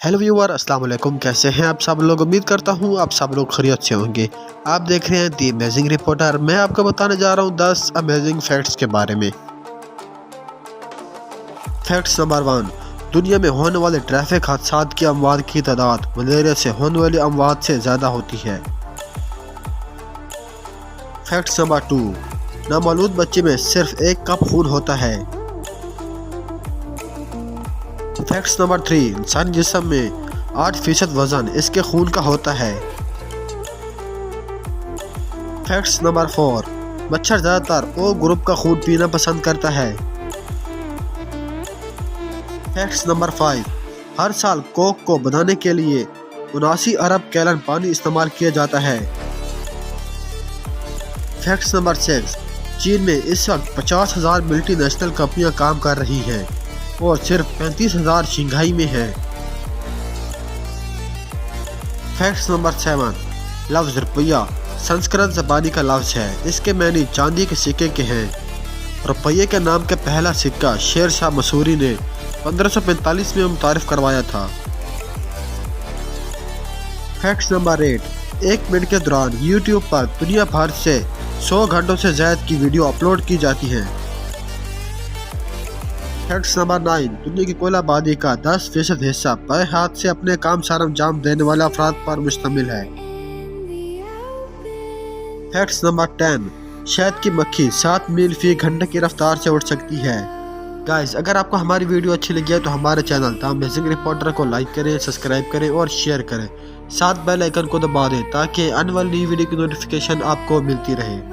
Hello viewer, अस्सलाम वालेकुम। कैसे हैं आप सब लोग? उम्मीद करता हूं आप सब लोग खैरियत से होंगे। आप देख रहे हैं दी अमेजिंग रिपोर्टर। मैं आपको बताने जा रहा हूं 10 अमेजिंग फैक्ट्स के बारे में। फैक्ट्स नंबर 1, दुनिया में होने वाले ट्रैफिक हादसात की अमवात की तादाद मलेरिया से होने वाली अमवात से ज़्यादा होती है। फैक्ट्स नंबर 2, नामौलूद बच्चे में सिर्फ 1 कप खून होता है। फैक्ट्स नंबर 3, इंसानी जिस्म में 8% वजन इसके खून का होता है। फैक्ट्स नंबर 4, मच्छर ज़्यादातर ओ ग्रुप का खून पीना पसंद करता है। फैक्ट्स नंबर 5, हर साल कोक को बनाने के लिए 79 अरब गैलन पानी इस्तेमाल किया जाता है। फैक्ट्स नंबर 6, चीन में इस वक्त 50,000 मल्टीनेशनल कंपनियां काम कर रही हैं और सिर्फ 35,000 शंघाई में है। फैक्ट्स नंबर 7, लफ्ज़ रुपया संस्कृत ज़बानी का लफ्ज़ है। इसके मानी चांदी के सिक्के के हैं। रुपये के नाम का पहला सिक्का शेर शाह मसूरी ने 1545 में मुतारिफ करवाया था। फैक्ट्स नंबर 8, 1 मिनट के दौरान यूट्यूब पर दुनिया भर से 100 घंटों से ज़्यादा की वीडियो अपलोड की जाती हैं। फैक्ट्स नंबर 9, दुनिया की कुल आबादी का 10% हिस्सा बाएं हाथ से अपने काम सार अंजाम देने वाले अफराद पर मुश्तमिल है। फैक्ट्स नंबर 10, शहद की मक्खी 7 मील फी घंटे की रफ्तार से उड़ सकती है। गाइस, अगर आपको हमारी वीडियो अच्छी लगी है तो हमारे चैनल द अमेजिंग रिपोर्टर को लाइक करें, सब्सक्राइब करें और शेयर करें। साथ बेल आइकन को दबा दें ताकि आने वाली नई वीडियो की नोटिफिकेशन आपको मिलती रहे।